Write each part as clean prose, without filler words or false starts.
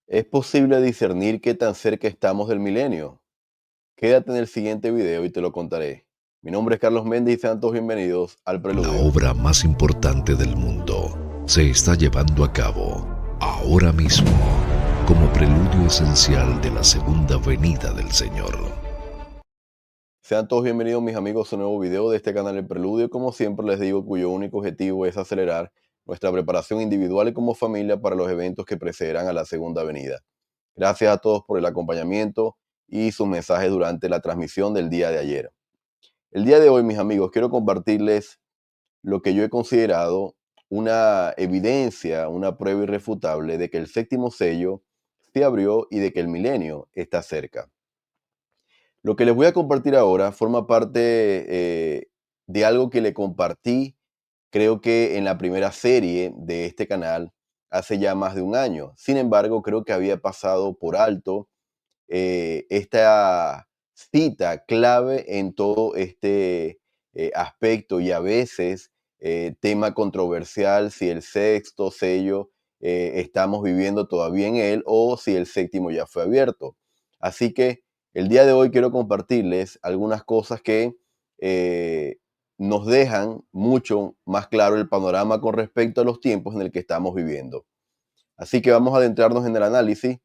¿Es posible discernir qué tan cerca estamos del milenio? Quédate en el siguiente video y te lo contaré. Mi nombre es Carlos Méndez y sean todos bienvenidos al La Preludio. obra más importante del mundo se está llevando a cabo ahora mismo como preludio esencial de la segunda venida del Señor. Sean todos bienvenidos mis amigos a un nuevo video de este canal El Preludio. Como siempre les digo, cuyo único objetivo es acelerar nuestra preparación individual y como familia para los eventos que precederán a la segunda venida. Gracias a todos por el acompañamiento y sus mensajes durante la transmisión del día de ayer. El día de hoy, mis amigos, quiero compartirles lo que yo he considerado una evidencia, una prueba irrefutable de que el séptimo sello se abrió y de que el milenio está cerca. Lo que les voy a compartir ahora forma parte de algo que le compartí, creo que en la primera serie de este canal, hace ya más de un año. Sin embargo, creo que había pasado por alto esta cita clave en todo este aspecto y a veces tema controversial si el sexto sello estamos viviendo todavía en él o si el séptimo ya fue abierto. Así que el día de hoy quiero compartirles algunas cosas que eh, nos dejan mucho más claro el panorama con respecto a los tiempos en el que estamos viviendo. Así que vamos a adentrarnos en el análisis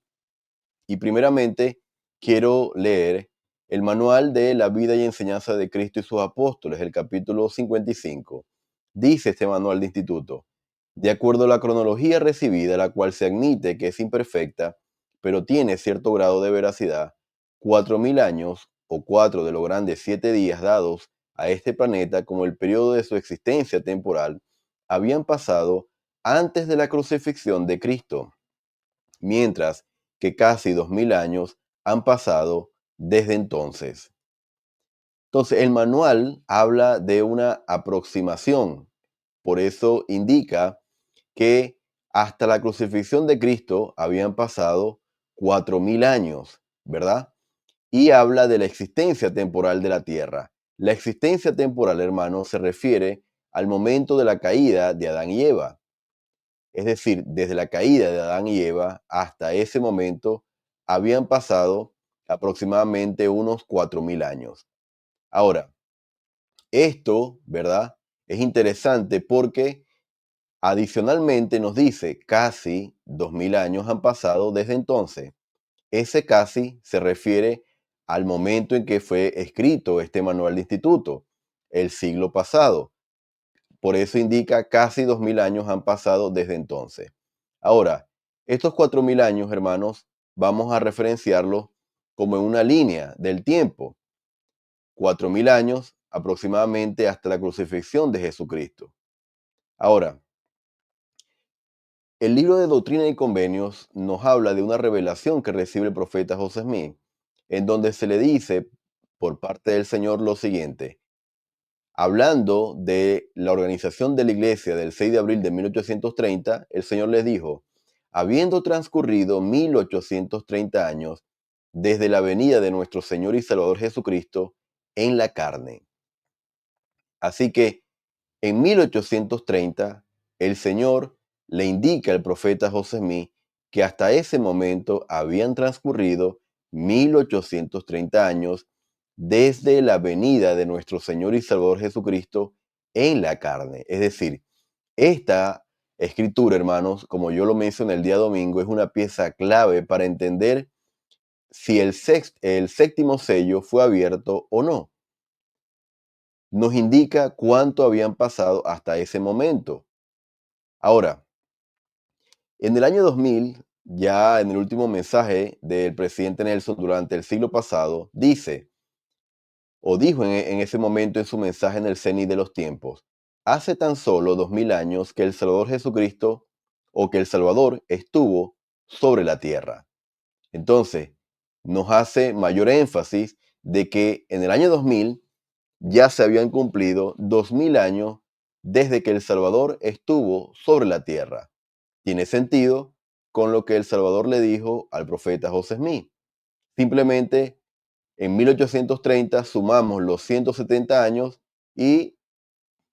y primeramente quiero leer el manual de la vida y enseñanza de Cristo y sus apóstoles, el capítulo 55. Dice este manual de instituto: de acuerdo a la cronología recibida, la cual se admite que es imperfecta, pero tiene cierto grado de veracidad, 4000 años o 4 de los grandes 7 días dados a este planeta como el periodo de su existencia temporal, habían pasado antes de la crucifixión de Cristo, mientras que casi 2000 años han pasado desde entonces. Entonces, el manual habla de una aproximación, por eso indica que hasta la crucifixión de Cristo habían pasado 4000 años, ¿verdad? Y habla de la existencia temporal de la Tierra. La existencia temporal, hermano, se refiere al momento de la caída de Adán y Eva. Es decir, desde la caída de Adán y Eva hasta ese momento habían pasado aproximadamente unos 4000 años. Ahora, esto, ¿verdad? Es interesante porque adicionalmente nos dice casi 2000 años han pasado desde entonces. Ese casi se refiere al momento en que fue escrito este manual de instituto, el siglo pasado. Por eso indica casi 2000 años han pasado desde entonces. Ahora, estos 4000 años, hermanos, vamos a referenciarlos como en una línea del tiempo. 4000 años aproximadamente hasta la crucifixión de Jesucristo. Ahora, el libro de Doctrina y Convenios nos habla de una revelación que recibe el profeta José Smith, en donde se le dice por parte del Señor lo siguiente: hablando de la organización de la iglesia del 6 de abril de 1830, el Señor les dijo: habiendo transcurrido 1830 años desde la venida de nuestro Señor y Salvador Jesucristo en la carne. Así que en 1830 el Señor le indica al profeta José Smith que hasta ese momento habían transcurrido 1830 años desde la venida de nuestro Señor y Salvador Jesucristo en la carne. Es decir, esta escritura, hermanos, como yo lo mencioné el día domingo, es una pieza clave para entender si el séptimo sello fue abierto o no. Nos indica cuánto habían pasado hasta ese momento. Ahora, en el año 2000, ya en el último mensaje del presidente Nelson durante el siglo pasado, dice, o dijo en ese momento en su mensaje en el cenit de los tiempos: hace tan solo 2000 años que el Salvador Jesucristo, o que el Salvador estuvo sobre la tierra. Entonces, nos hace mayor énfasis de que en el año 2000 ya se habían cumplido 2000 años desde que el Salvador estuvo sobre la tierra. Tiene sentido con lo que el Salvador le dijo al profeta José Smith. Simplemente en 1830 sumamos los 170 años y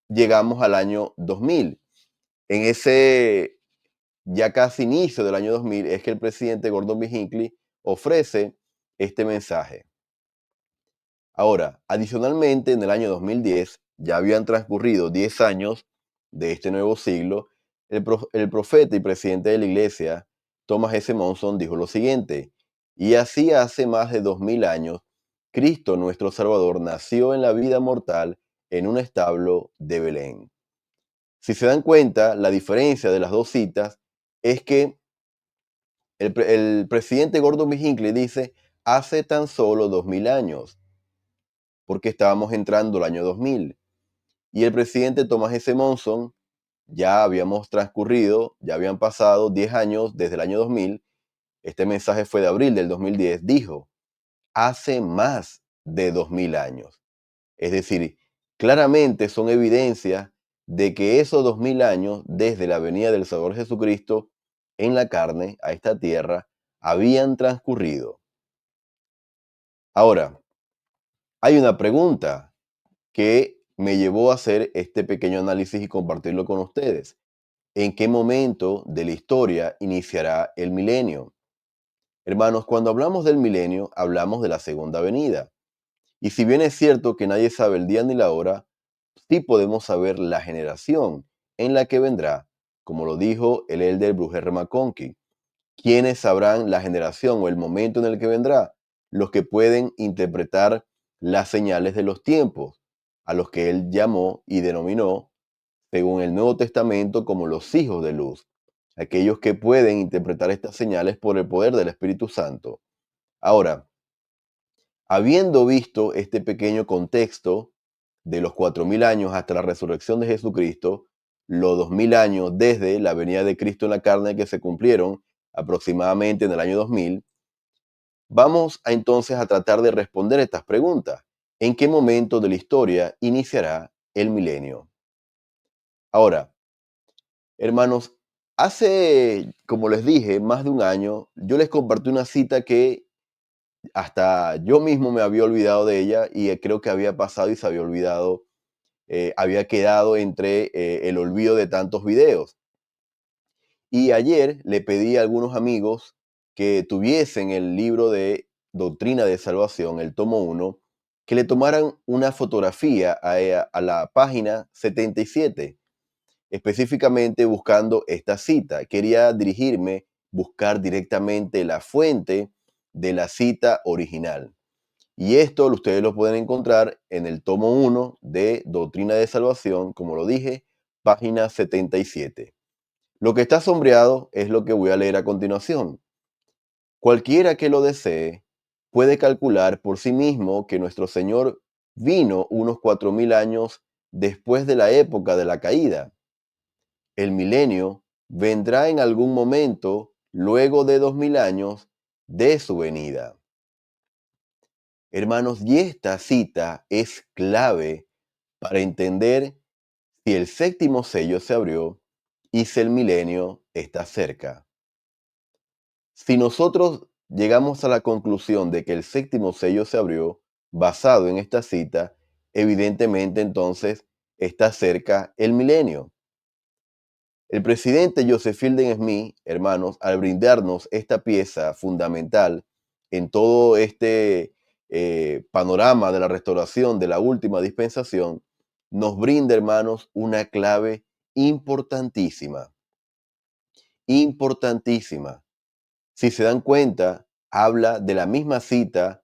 llegamos al año 2000. En ese ya casi inicio del año 2000, es que el presidente Gordon B. Hinckley ofrece este mensaje. Ahora, adicionalmente, en el año 2010, ya habían transcurrido 10 años de este nuevo siglo, el profeta y presidente de la iglesia, Thomas S. Monson, dijo lo siguiente: y así hace más de 2000 años, Cristo nuestro Salvador nació en la vida mortal en un establo de Belén. Si se dan cuenta, la diferencia de las dos citas es que el presidente Gordon B. Hinckley dice hace tan solo 2000 años, porque estábamos entrando el año 2000. Y el presidente Thomas S. Monson, ya habíamos transcurrido, ya habían pasado 10 años desde el año 2000, este mensaje fue de abril del 2010, dijo, hace más de 2000 años. Es decir, claramente son evidencias de que esos 2000 años, desde la venida del Salvador Jesucristo en la carne a esta tierra, habían transcurrido. Ahora, hay una pregunta que me llevó a hacer este pequeño análisis y compartirlo con ustedes. ¿En qué momento de la historia iniciará el milenio? Hermanos, cuando hablamos del milenio, hablamos de la segunda venida. Y si bien es cierto que nadie sabe el día ni la hora, sí podemos saber la generación en la que vendrá, como lo dijo el elder Bruce R. McConkie. ¿Quiénes sabrán la generación o el momento en el que vendrá? Los que pueden interpretar las señales de los tiempos, a los que él llamó y denominó, según el Nuevo Testamento, como los hijos de luz, aquellos que pueden interpretar estas señales por el poder del Espíritu Santo. Ahora, habiendo visto este pequeño contexto de los 4000 años hasta la resurrección de Jesucristo, los 2000 años desde la venida de Cristo en la carne que se cumplieron aproximadamente en el año 2000, vamos entonces a tratar de responder estas preguntas. ¿En qué momento de la historia iniciará el milenio? Ahora, hermanos, hace, como les dije, más de un año, yo les compartí una cita que hasta yo mismo me había olvidado de ella y creo que había pasado y se había olvidado, había quedado entre el olvido de tantos videos. Y ayer le pedí a algunos amigos que tuviesen el libro de Doctrina de Salvación, el tomo 1, que le tomaran una fotografía a la página 77, específicamente buscando esta cita. Quería dirigirme, buscar directamente la fuente de la cita original. Y esto ustedes lo pueden encontrar en el tomo 1 de Doctrina de Salvación, como lo dije, página 77. Lo que está sombreado es lo que voy a leer a continuación. Cualquiera que lo desee puede calcular por sí mismo que nuestro Señor vino unos 4000 años después de la época de la caída. El milenio vendrá en algún momento luego de 2000 años de su venida. Hermanos, y esta cita es clave para entender si el séptimo sello se abrió y si el milenio está cerca. Si nosotros llegamos a la conclusión de que el séptimo sello se abrió basado en esta cita, evidentemente entonces está cerca el milenio. El presidente Joseph Fielding Smith, hermanos, al brindarnos esta pieza fundamental en todo este panorama de la restauración de la última dispensación, nos brinda, hermanos, una clave importantísima, importantísima. Si se dan cuenta, habla de la misma cita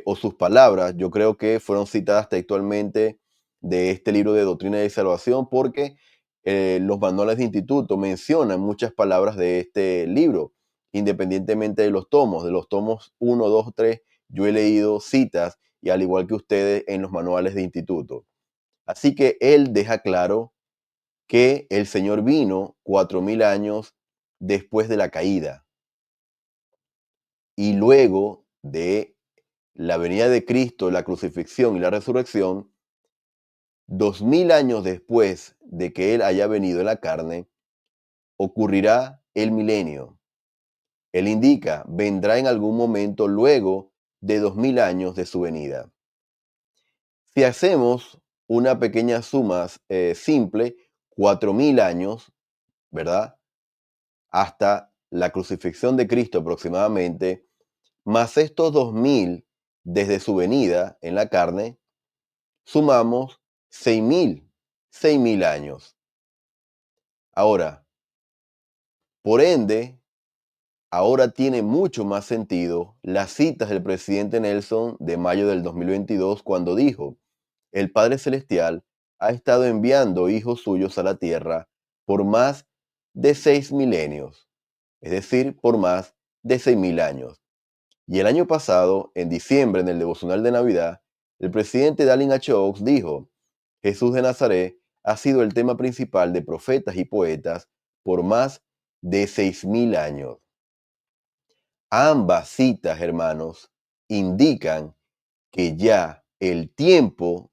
o sus palabras, yo creo que fueron citadas textualmente de este libro de Doctrina de Salvación, porque los manuales de instituto mencionan muchas palabras de este libro, independientemente de los tomos 1, 2, 3, yo he leído citas y al igual que ustedes en los manuales de instituto. Así que él deja claro que el Señor vino 4000 años después de la caída y luego de la venida de Cristo, la crucifixión y la resurrección, 2000 años después de que Él haya venido en la carne, ocurrirá el milenio. Él indica, vendrá en algún momento luego de 2000 años de su venida. Si hacemos una pequeña suma simple, 4000 años, ¿verdad? hasta la crucifixión de Cristo aproximadamente, más estos 2000 desde su venida en la carne, sumamos 6000 años. Ahora, por ende, ahora tiene mucho más sentido las citas del presidente Nelson de mayo del 2022 cuando dijo: el Padre Celestial ha estado enviando hijos suyos a la tierra por más de 6 milenios, es decir, por más de 6000 años. Y el año pasado, en diciembre, en el devocional de Navidad, el presidente Dallin H. Oaks dijo: Jesús de Nazaret ha sido el tema principal de profetas y poetas por más de 6000 años. Ambas citas, hermanos, indican que ya el tiempo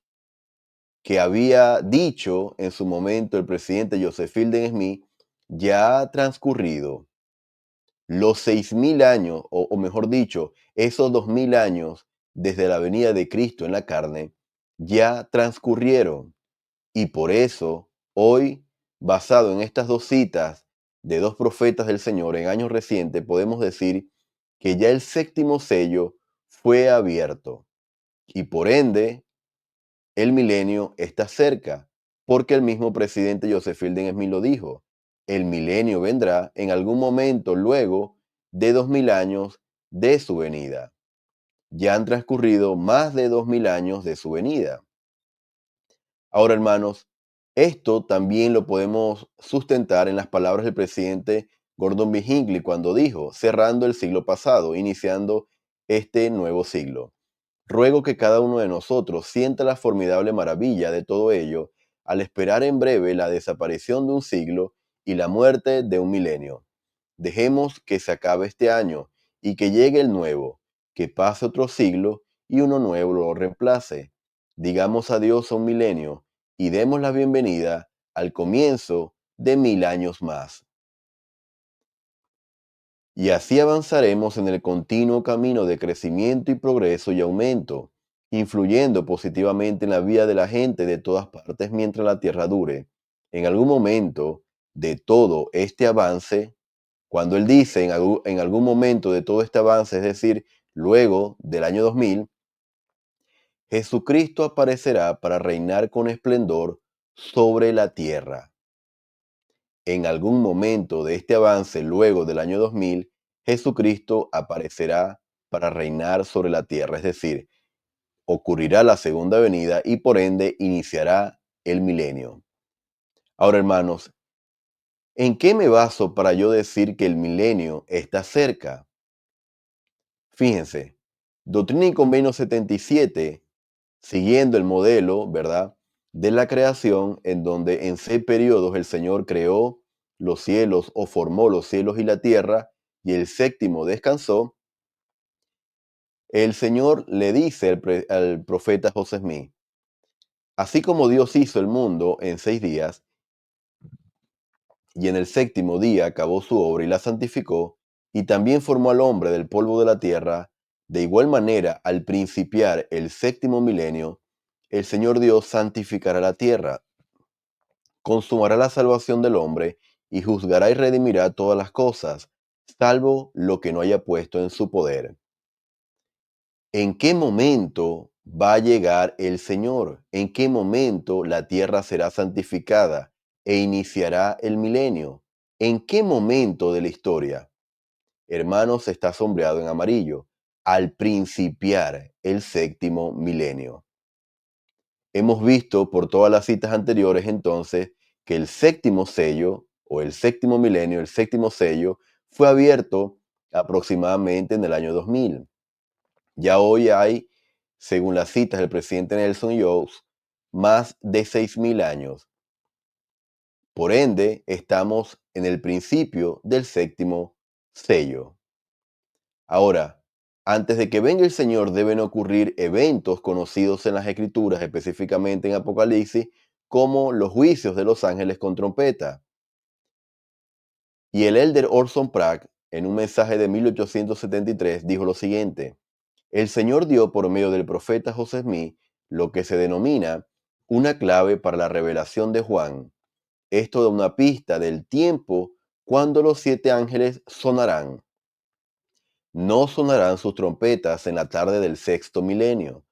que había dicho en su momento el presidente Joseph Fielding Smith ya ha transcurrido. Los 6000 años, o mejor dicho, esos 2000 años desde la venida de Cristo en la carne, ya transcurrieron. Y por eso, hoy, basado en estas dos citas de dos profetas del Señor en años recientes, podemos decir que ya el séptimo sello fue abierto. Y por ende, el milenio está cerca, porque el mismo presidente Joseph Fielding Smith lo dijo: el milenio vendrá en algún momento luego de 2000 años de su venida. Ya han transcurrido más de 2000 años de su venida. Ahora, hermanos, esto también lo podemos sustentar en las palabras del presidente Gordon B. Hinckley cuando dijo: cerrando el siglo pasado, iniciando este nuevo siglo. Ruego que cada uno de nosotros sienta la formidable maravilla de todo ello al esperar en breve la desaparición de un siglo y la muerte de un milenio. Dejemos que se acabe este año y que llegue el nuevo, que pase otro siglo y uno nuevo lo reemplace. Digamos adiós a un milenio y demos la bienvenida al comienzo de 1000 años más. Y así avanzaremos en el continuo camino de crecimiento y progreso y aumento, influyendo positivamente en la vida de la gente de todas partes mientras la tierra dure. En algún momento de todo este avance, cuando él dice en algún momento de todo este avance, es decir, luego del año 2000, Jesucristo aparecerá para reinar con esplendor sobre la tierra. En algún momento de este avance, luego del año 2000, Jesucristo aparecerá para reinar sobre la tierra, es decir, ocurrirá la segunda venida y por ende iniciará el milenio. Ahora, hermanos, ¿en qué me baso para yo decir que el milenio está cerca? Fíjense, Doctrina y Convenio 77, siguiendo el modelo, ¿verdad?, de la creación, en donde en 6 periodos el Señor creó los cielos o formó los cielos y la tierra, y el séptimo descansó. El Señor le dice al profeta José Smith: así como Dios hizo el mundo en 6 días, y en el séptimo día acabó su obra y la santificó, y también formó al hombre del polvo de la tierra, de igual manera, al principiar el séptimo milenio, el Señor Dios santificará la tierra, consumará la salvación del hombre, y juzgará y redimirá todas las cosas, salvo lo que no haya puesto en su poder. ¿En qué momento va a llegar el Señor? ¿En qué momento la tierra será santificada e iniciará el milenio? ¿En qué momento de la historia? Hermanos, está sombreado en amarillo: al principiar el séptimo milenio. Hemos visto por todas las citas anteriores entonces que el séptimo sello o el séptimo milenio, el séptimo sello, fue abierto aproximadamente en el año 2000. Ya hoy hay, según las citas del presidente Nelson y Oaks, más de 6000 años. Por ende, estamos en el principio del séptimo sello. Ahora, antes de que venga el Señor deben ocurrir eventos conocidos en las Escrituras, específicamente en Apocalipsis, como los juicios de los ángeles con trompeta. Y el elder Orson Pratt, en un mensaje de 1873, dijo lo siguiente: el Señor dio por medio del profeta José Smith lo que se denomina una clave para la revelación de Juan. Esto da una pista del tiempo cuando los 7 ángeles sonarán. No sonarán sus trompetas en la tarde del sexto milenio,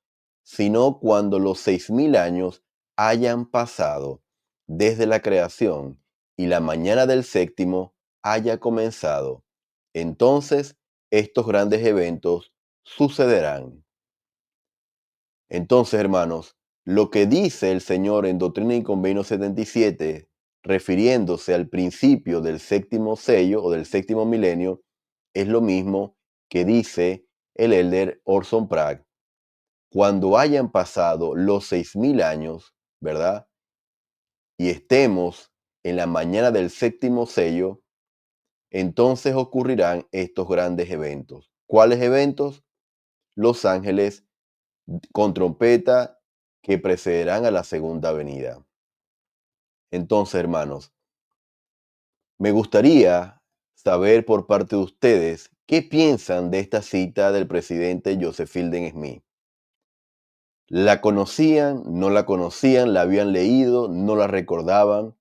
sino cuando los 6000 años hayan pasado desde la creación y la mañana del séptimo haya comenzado. Entonces estos grandes eventos sucederán. Entonces, hermanos, lo que dice el Señor en Doctrina y Convenio 77, refiriéndose al principio del séptimo sello o del séptimo milenio, es lo mismo que dice el elder Orson Pratt. Cuando hayan pasado los 6000 años, ¿verdad? Y estemos en la mañana del séptimo sello, entonces ocurrirán estos grandes eventos. ¿Cuáles eventos? Los ángeles con trompeta que precederán a la segunda venida. Entonces, hermanos, me gustaría saber por parte de ustedes qué piensan de esta cita del presidente Joseph Fielding Smith. ¿La conocían? ¿No la conocían? ¿La habían leído? ¿No la recordaban?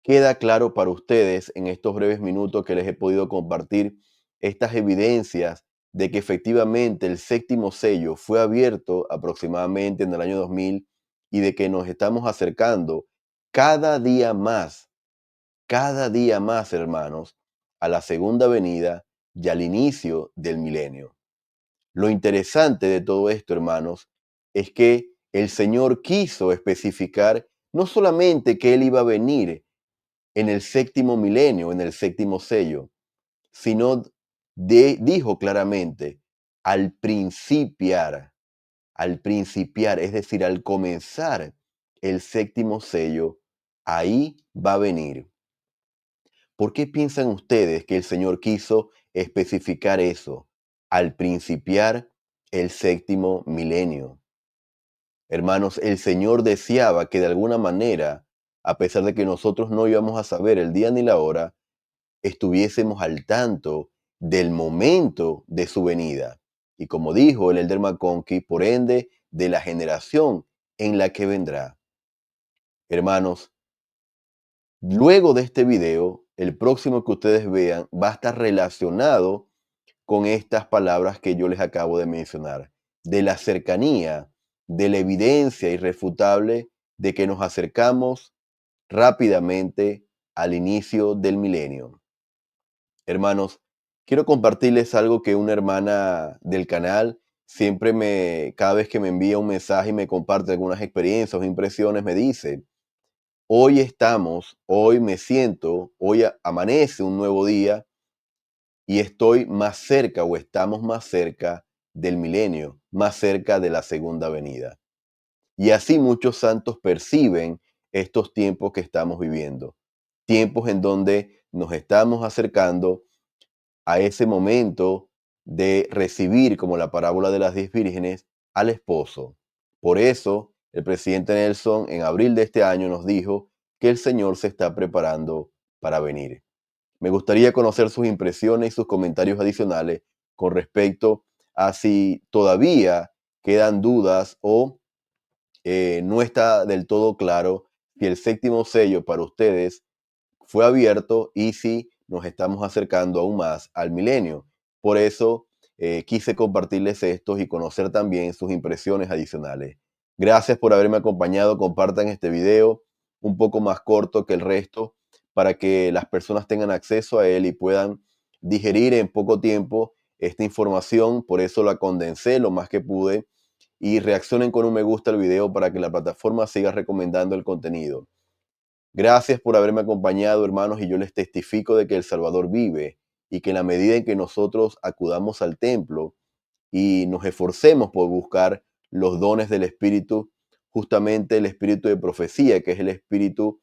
¿Queda claro para ustedes en estos breves minutos que les he podido compartir estas evidencias de que efectivamente el séptimo sello fue abierto aproximadamente en el año 2000 y de que nos estamos acercando cada día más, hermanos, a la segunda venida y al inicio del milenio? Lo interesante de todo esto, hermanos, es que el Señor quiso especificar no solamente que Él iba a venir en el séptimo milenio, en el séptimo sello, sino dijo claramente, al principiar, es decir, al comenzar el séptimo sello, ahí va a venir. ¿Por qué piensan ustedes que el Señor quiso especificar eso? Al principiar el séptimo milenio. Hermanos, el Señor deseaba que de alguna manera, a pesar de que nosotros no íbamos a saber el día ni la hora, estuviésemos al tanto del momento de su venida. Y como dijo el elder McConkie, por ende, de la generación en la que vendrá. Hermanos, luego de este video, el próximo que ustedes vean va a estar relacionado con estas palabras que yo les acabo de mencionar, de la cercanía, de la evidencia irrefutable de que nos acercamos rápidamente al inicio del milenio. Hermanos, quiero compartirles algo que una hermana del canal cada vez que me envía un mensaje y me comparte algunas experiencias o impresiones, me dice: hoy me siento, hoy amanece un nuevo día y estoy más cerca o estamos más cerca del milenio, más cerca de la segunda venida. Y así muchos santos perciben estos tiempos que estamos viviendo, tiempos en donde nos estamos acercando a ese momento de recibir, como la parábola de las 10 vírgenes, al esposo. Por eso, el presidente Nelson en abril de este año nos dijo que el Señor se está preparando para venir. Me gustaría conocer sus impresiones y sus comentarios adicionales con respecto a si todavía quedan dudas o no está del todo claro si el séptimo sello para ustedes fue abierto y si nos estamos acercando aún más al milenio. Por eso quise compartirles estos y conocer también sus impresiones adicionales. Gracias por haberme acompañado. Compartan este video un poco más corto que el resto para que las personas tengan acceso a él y puedan digerir en poco tiempo esta información. Por eso la condensé lo más que pude y reaccionen con un me gusta al video para que la plataforma siga recomendando el contenido. Gracias por haberme acompañado, hermanos, y yo les testifico de que el Salvador vive y que en la medida en que nosotros acudamos al templo y nos esforcemos por buscar los dones del Espíritu, justamente el Espíritu de profecía, que es el Espíritu,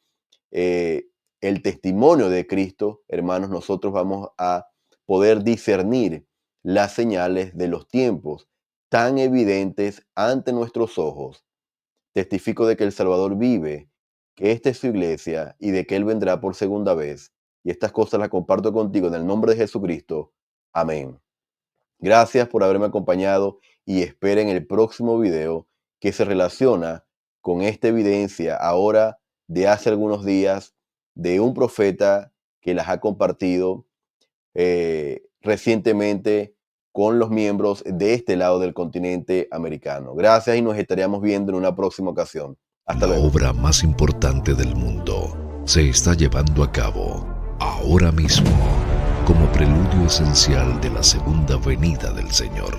el testimonio de Cristo, hermanos, nosotros vamos a poder discernir las señales de los tiempos tan evidentes ante nuestros ojos. Testifico de que el Salvador vive, que esta es su iglesia y de que Él vendrá por segunda vez. Y estas cosas las comparto contigo en el nombre de Jesucristo. Amén. Gracias por haberme acompañado y esperen el próximo video que se relaciona con esta evidencia ahora de hace algunos días de un profeta que las ha compartido recientemente con los miembros de este lado del continente americano. Gracias y nos estaríamos viendo en una próxima ocasión. Hasta La luego. obra más importante del mundo se está llevando a cabo ahora mismo como preludio esencial de la segunda venida del Señor.